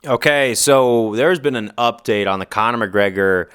Okay, so there's been an update on the Conor McGregor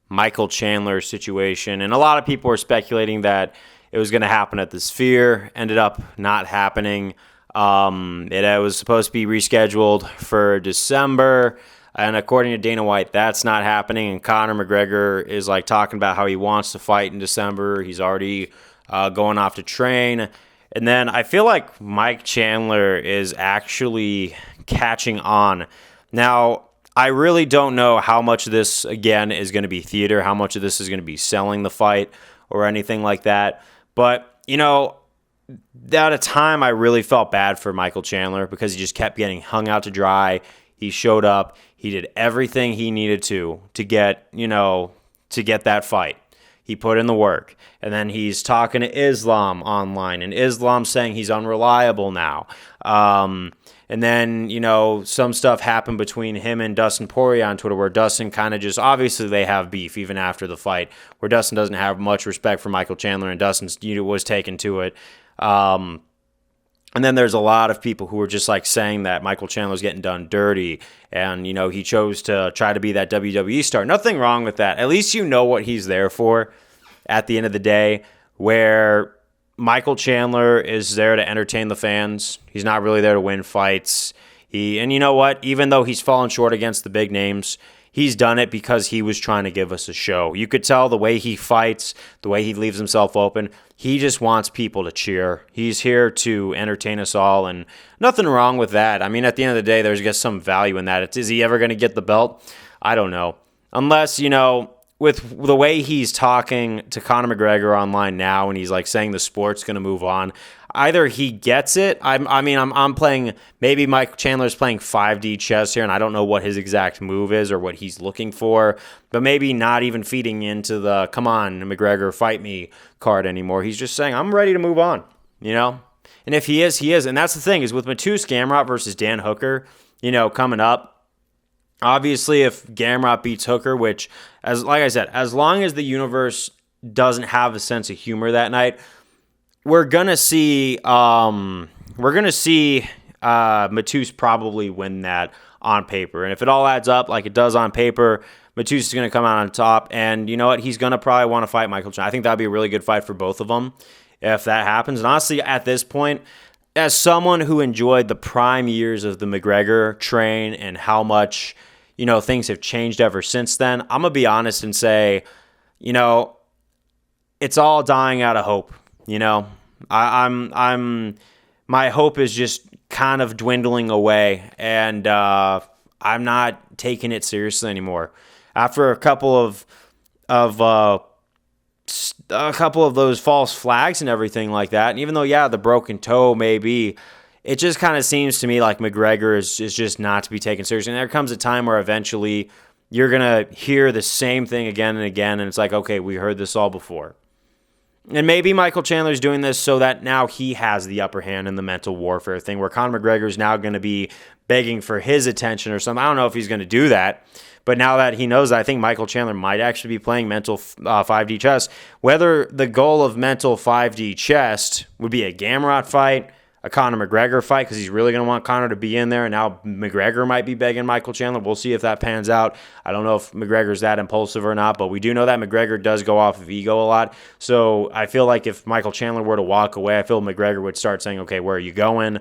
Michael Chandler situation, and a lot of people were speculating that it was going to happen at the Sphere. Ended up not happening. It was supposed to be rescheduled for December, and according to Dana White, that's not happening. And Conor McGregor is like talking about how he wants to fight in December. He's already going off to train. And then I feel like Mike Chandler is actually catching on. Now, I really don't know how much of this, again, is going to be theater, how much of this is going to be selling the fight or anything like that. But, at a time I really felt bad for Michael Chandler because he just kept getting hung out to dry. He showed up. He did everything he needed to get that fight. He put in the work. And then he's talking to Islam online, and Islam's saying he's unreliable now. And then, some stuff happened between him and Dustin Poirier on Twitter where Dustin kind of just, obviously they have beef even after the fight, where Dustin doesn't have much respect for Michael Chandler, and Dustin was taken to it. And then there's a lot of people who were just like saying that Michael Chandler's getting done dirty, and, he chose to try to be that WWE star. Nothing wrong with that. At least you know what he's there for at the end of the day, where Michael Chandler is there to entertain the fans. He's not really there to win fights. And you know what? Even though he's fallen short against the big names, he's done it because he was trying to give us a show. You could tell the way he fights, the way he leaves himself open. He just wants people to cheer. He's here to entertain us all, and nothing wrong with that. I mean, at the end of the day, there's just some value in that. Is he ever going to get the belt? I don't know. Unless, with the way he's talking to Conor McGregor online now, and he's like saying the sport's going to move on, either he gets it. I'm playing, maybe Mike Chandler's playing 5D chess here, and I don't know what his exact move is or what he's looking for, but maybe not even feeding into the "come on, McGregor, fight me" card anymore. He's just saying, I'm ready to move on, And if he is, he is. And that's the thing, is with Mateusz Gamrot versus Dan Hooker, coming up. Obviously, if Gamrot beats Hooker, which, like I said, as long as the universe doesn't have a sense of humor that night, we're gonna see Mateusz probably win that on paper. And if it all adds up like it does on paper, Mateusz is gonna come out on top. And you know what? He's gonna probably want to fight Michael Chandler. I think that'd be a really good fight for both of them if that happens. And honestly, at this point, as someone who enjoyed the prime years of the McGregor train and how much, things have changed ever since then, I'm going to be honest and say, it's all dying out of hope. My hope is just kind of dwindling away, and I'm not taking it seriously anymore. After a couple of those false flags and everything like that, and even though, the broken toe maybe, it just kind of seems to me like McGregor is just not to be taken seriously. And there comes a time where eventually you're going to hear the same thing again and again, and it's like, okay, we heard this all before. And maybe Michael Chandler's doing this so that now he has the upper hand in the mental warfare thing, where Conor McGregor is now going to be begging for his attention or something. I don't know if he's going to do that. But now that he knows, I think Michael Chandler might actually be playing mental 5D chess. Whether the goal of mental 5D chess would be a Gamrot fight, a Conor McGregor fight, because he's really going to want Conor to be in there, and now McGregor might be begging Michael Chandler. We'll see if that pans out. I don't know if McGregor's that impulsive or not, but we do know that McGregor does go off of ego a lot. So I feel like if Michael Chandler were to walk away, I feel McGregor would start saying, okay, where are you going?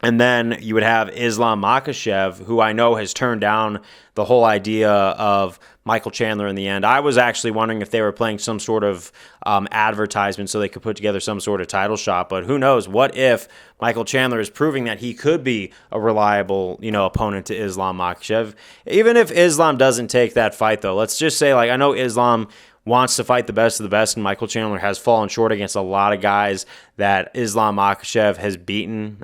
And then you would have Islam Makhachev, who I know has turned down the whole idea of Michael Chandler in the end. I was actually wondering if they were playing some sort of advertisement so they could put together some sort of title shot. But who knows? What if Michael Chandler is proving that he could be a reliable, opponent to Islam Makhachev? Even if Islam doesn't take that fight, though, let's just say, I know Islam wants to fight the best of the best, and Michael Chandler has fallen short against a lot of guys that Islam Makhachev has beaten,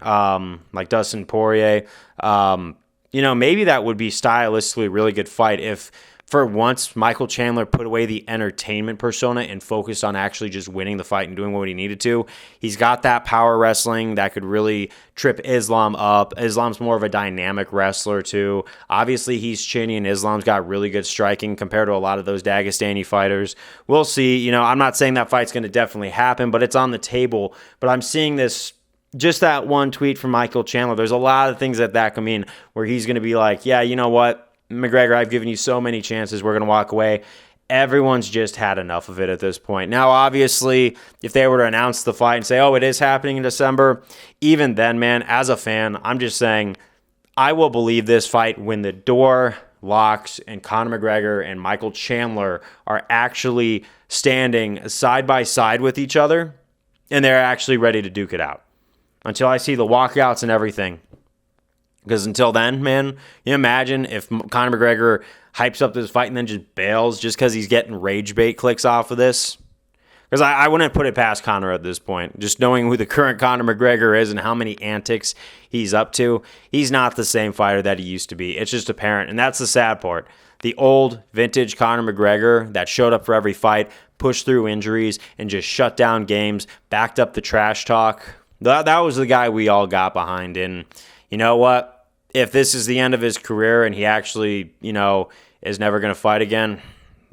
like Dustin Poirier. Maybe that would be stylistically a really good fight if, for once, Michael Chandler put away the entertainment persona and focused on actually just winning the fight and doing what he needed to. He's got that power wrestling that could really trip Islam up. Islam's more of a dynamic wrestler, too. Obviously, he's chinny, and Islam's got really good striking compared to a lot of those Dagestani fighters. We'll see. I'm not saying that fight's going to definitely happen, but it's on the table. But I'm seeing this just that one tweet from Michael Chandler, there's a lot of things that can mean where he's going to be like, yeah, you know what, McGregor, I've given you so many chances. We're going to walk away. Everyone's just had enough of it at this point. Now, obviously, if they were to announce the fight and say, oh, it is happening in December, even then, man, as a fan, I'm just saying I will believe this fight when the door locks and Conor McGregor and Michael Chandler are actually standing side by side with each other and they're actually ready to duke it out. Until I see the walkouts and everything. Because until then, man, you imagine if Conor McGregor hypes up this fight and then just bails just because he's getting rage bait clicks off of this. Because I wouldn't put it past Conor at this point. Just knowing who the current Conor McGregor is and how many antics he's up to, he's not the same fighter that he used to be. It's just apparent, and that's the sad part. The old vintage Conor McGregor that showed up for every fight, pushed through injuries, and just shut down games, backed up the trash talk. That was the guy we all got behind. And you know what? If this is the end of his career and he actually, is never going to fight again,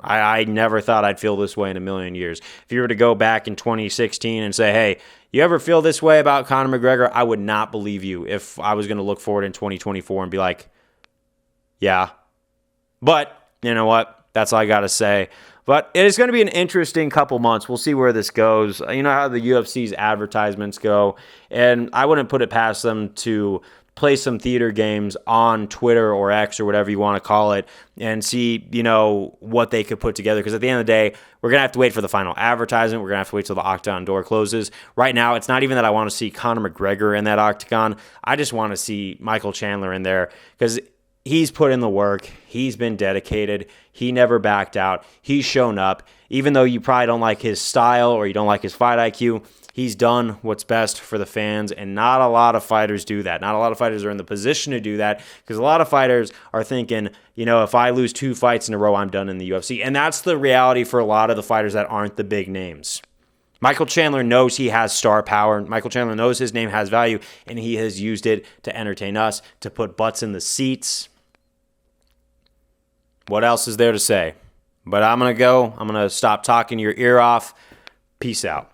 I never thought I'd feel this way in a million years. If you were to go back in 2016 and say, hey, you ever feel this way about Conor McGregor? I would not believe you if I was going to look forward in 2024 and be like, yeah. But you know what? That's all I got to say. But it is going to be an interesting couple months. We'll see where this goes. You know how the UFC's advertisements go, and I wouldn't put it past them to play some theater games on Twitter or X or whatever you want to call it and see, what they could put together. Because at the end of the day, we're going to have to wait for the final advertisement. We're going to have to wait till the octagon door closes. Right now, it's not even that I want to see Conor McGregor in that octagon. I just want to see Michael Chandler in there because he's put in the work. He's been dedicated. He never backed out. He's shown up. Even though you probably don't like his style or you don't like his fight IQ, he's done what's best for the fans, and not a lot of fighters do that. Not a lot of fighters are in the position to do that because a lot of fighters are thinking, if I lose 2 fights in a row, I'm done in the UFC. And that's the reality for a lot of the fighters that aren't the big names. Michael Chandler knows he has star power. Michael Chandler knows his name has value, and he has used it to entertain us, to put butts in the seats. What else is there to say? But I'm going to go. I'm going to stop talking your ear off. Peace out.